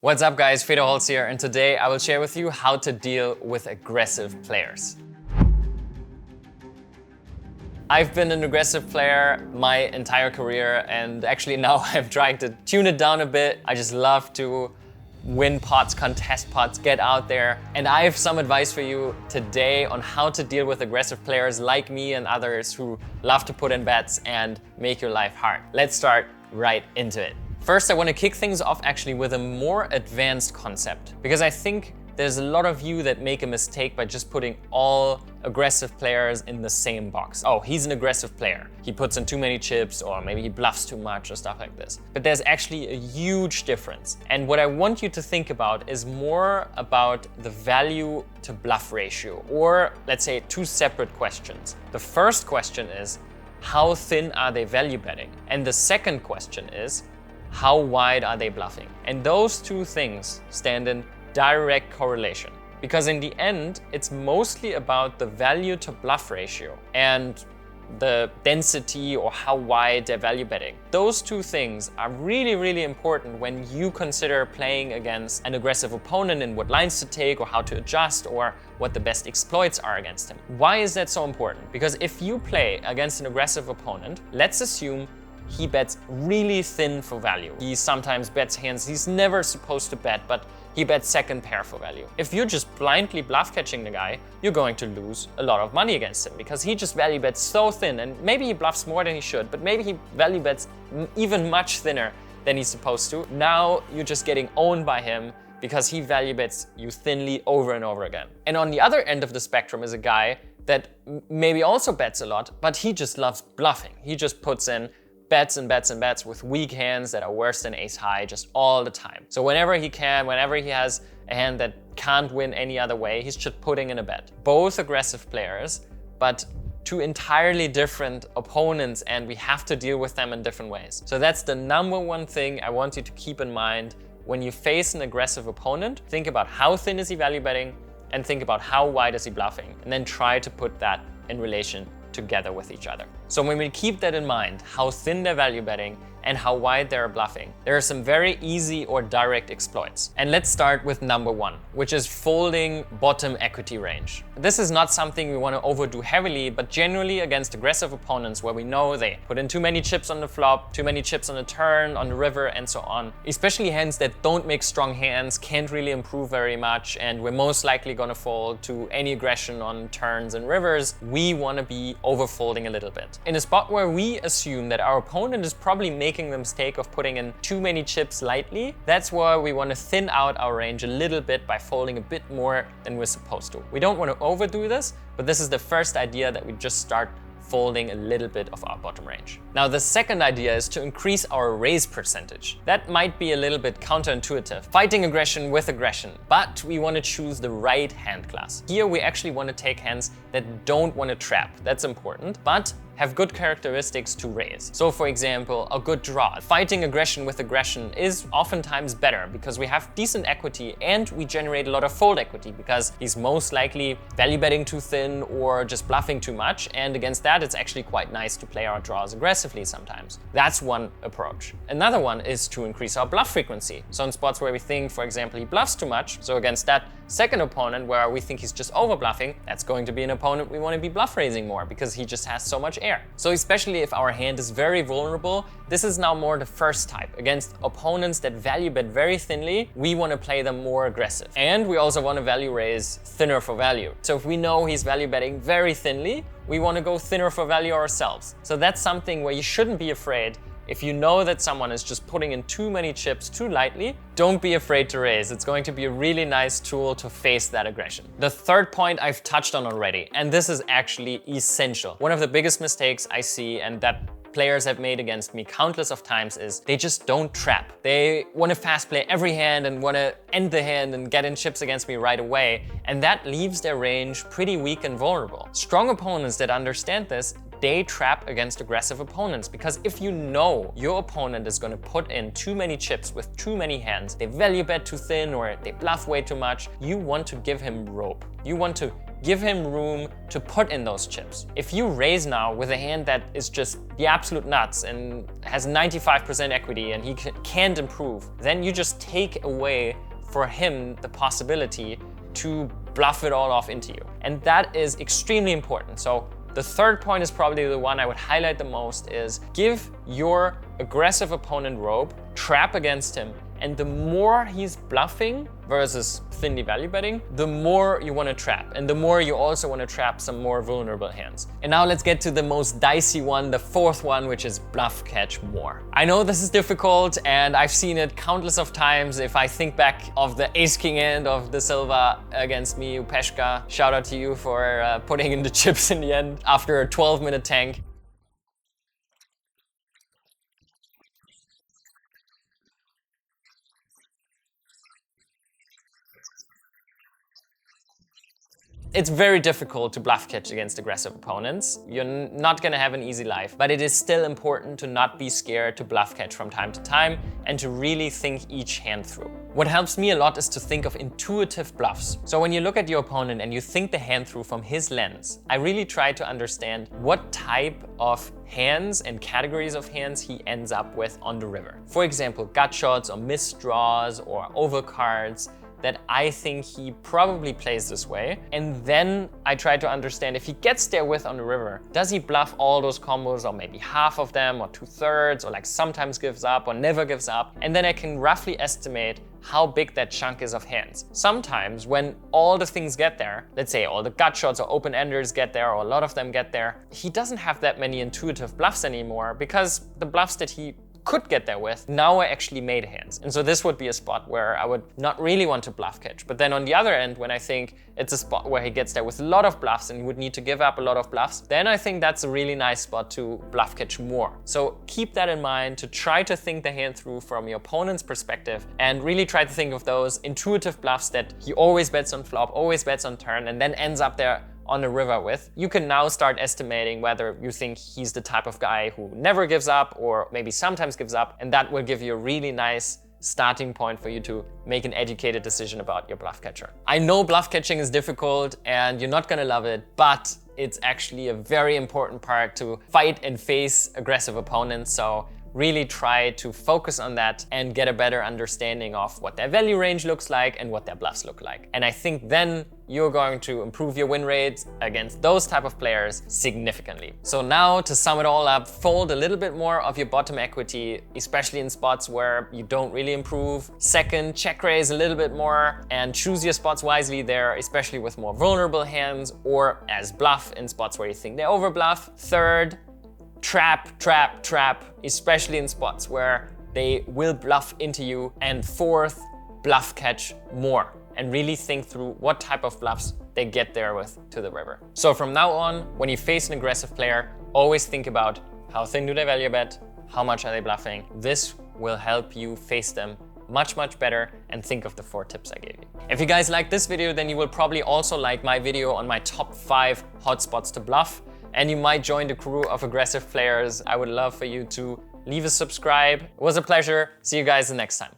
What's up guys, Fedor Holz here, and today I will share with you how to deal with aggressive players. I've been an aggressive player my entire career, and actually now I've tried to tune it down a bit. I just love to win pots, contest pots, get out there. And I have some advice for you today on how to deal with aggressive players like me and others who love to put in bets and make your life hard. Let's start right into it. First, I want to kick things off actually with a more advanced concept, because I think there's a lot of you that make a mistake by just putting all aggressive players in the same box. Oh, he's an aggressive player. He puts in too many chips, or maybe he bluffs too much or stuff like this. But there's actually a huge difference. And what I want you to think about is more about the value to bluff ratio, or let's say two separate questions. The first question is, how thin are they value betting? And the second question is, how wide are they bluffing? And those two things stand in direct correlation, because in the end, it's mostly about the value to bluff ratio and the density or how wide they're value betting. Those two things are really, really important when you consider playing against an aggressive opponent and what lines to take or how to adjust or what the best exploits are against him. Why is that so important? Because if you play against an aggressive opponent, let's assume he bets really thin for value. He sometimes bets hands he's never supposed to bet, but he bets second pair for value. If you're just blindly bluff catching the guy, you're going to lose a lot of money against him, because he just value bets so thin, and maybe he bluffs more than he should, but maybe he value bets even much thinner than he's supposed to. Now you're just getting owned by him because he value bets you thinly over and over again. And on the other end of the spectrum is a guy that maybe also bets a lot, but he just loves bluffing. He just puts in bets and bets and bets with weak hands that are worse than ace high just all the time. So whenever he can, whenever he has a hand that can't win any other way, he's just putting in a bet. Both aggressive players, but two entirely different opponents, and we have to deal with them in different ways. So that's the number one thing I want you to keep in mind when you face an aggressive opponent. Think about how thin is he value betting, and think about how wide is he bluffing, and then try to put that in relation together with each other. So when we keep that in mind, how thin they're value betting and how wide they're bluffing, there are some very easy or direct exploits. And let's start with number one, which is folding bottom equity range. This is not something we want to overdo heavily, but generally against aggressive opponents where we know they put in too many chips on the flop, too many chips on the turn, on the river, and so on. Especially hands that don't make strong hands, can't really improve very much, and we're most likely going to fold to any aggression on turns and rivers. We want to be overfolding a little bit. In a spot where we assume that our opponent is probably making the mistake of putting in too many chips lightly, that's where we want to thin out our range a little bit by folding a bit more than we're supposed to. We don't want to overdo this, but this is the first idea, that we just start folding a little bit of our bottom range. Now the second idea is to increase our raise percentage. That might be a little bit counterintuitive, fighting aggression with aggression, but we want to choose the right hand class. Here we actually want to take hands that don't want to trap, that's important, but have good characteristics to raise. So for example, a good draw. Fighting aggression with aggression is oftentimes better because we have decent equity and we generate a lot of fold equity because he's most likely value betting too thin or just bluffing too much, and against that it's actually quite nice to play our draws aggressively sometimes. That's one approach. Another one is to increase our bluff frequency. So in spots where we think, for example, he bluffs too much, so against that second opponent where we think he's just over bluffing, that's going to be an opponent we want to be bluff raising more because he just has so much air. So especially if our hand is very vulnerable, this is now more the first type. Against opponents that value bet very thinly, we want to play them more aggressive. And we also want to value raise thinner for value. So if we know he's value betting very thinly, we want to go thinner for value ourselves. So that's something where you shouldn't be afraid. If you know that someone is just putting in too many chips too lightly, don't be afraid to raise. It's going to be a really nice tool to face that aggression. The third point I've touched on already, and this is actually essential. One of the biggest mistakes I see, and that players have made against me countless of times, is they just don't trap. They want to fast play every hand and want to end the hand and get in chips against me right away, and that leaves their range pretty weak and vulnerable. Strong opponents that understand this, they trap against aggressive opponents, because if you know your opponent is going to put in too many chips with too many hands, they value bet too thin or they bluff way too much, you want to give him rope. You want to give him room to put in those chips. If you raise now with a hand that is just the absolute nuts and has 95% equity and he can't improve, then you just take away for him the possibility to bluff it all off into you. And that is extremely important. So the third point is probably the one I would highlight the most is give your aggressive opponent rope, trap against him, and the more he's bluffing versus thinly value betting, the more you want to trap, and the more you also want to trap some more vulnerable hands. And now let's get to the most dicey one, the fourth one, which is bluff catch more. I know this is difficult, and I've seen it countless of times. If I think back of the ace-king end of the Silva against me, Upeshka, shout out to you for putting in the chips in the end after a 12-minute tank. It's very difficult to bluff catch against aggressive opponents. You're not gonna have an easy life, but it is still important to not be scared to bluff catch from time to time and to really think each hand through. What helps me a lot is to think of intuitive bluffs. So when you look at your opponent and you think the hand through from his lens, I really try to understand what type of hands and categories of hands he ends up with on the river. For example, gut shots or missed draws or overcards that I think he probably plays this way. And then I try to understand if he gets there with on the river, does he bluff all those combos or maybe half of them or 2/3 or like sometimes gives up or never gives up? And then I can roughly estimate how big that chunk is of hands. Sometimes when all the things get there, let's say all the gut shots or open-enders get there or a lot of them get there, he doesn't have that many intuitive bluffs anymore because the bluffs that he could get there with, now I actually made hands. And so this would be a spot where I would not really want to bluff catch. But then on the other end, when I think it's a spot where he gets there with a lot of bluffs and he would need to give up a lot of bluffs, then I think that's a really nice spot to bluff catch more. So keep that in mind to try to think the hand through from your opponent's perspective and really try to think of those intuitive bluffs that he always bets on flop, always bets on turn, and then ends up there on the river with. You can now start estimating whether you think he's the type of guy who never gives up or maybe sometimes gives up, and that will give you a really nice starting point for you to make an educated decision about your bluff catcher. I know bluff catching is difficult and you're not gonna love it, but it's actually a very important part to fight and face aggressive opponents. So really try to focus on that and get a better understanding of what their value range looks like and what their bluffs look like. And I think then you're going to improve your win rates against those type of players significantly. So now to sum it all up, fold a little bit more of your bottom equity, especially in spots where you don't really improve. Second, check raise a little bit more and choose your spots wisely there, especially with more vulnerable hands or as bluff in spots where you think they over bluff. Third, trap, trap, trap, especially in spots where they will bluff into you. And fourth, bluff catch more and really think through what type of bluffs they get there with to the river. So from now on, when you face an aggressive player, always think about how thin do they value bet, how much are they bluffing. This will help you face them much, much better and think of the 4 tips I gave you. If you guys like this video, then you will probably also like my video on my top 5 hotspots to bluff. And you might join the crew of aggressive players. I would love for you to leave a subscribe. It was a pleasure. See you guys the next time.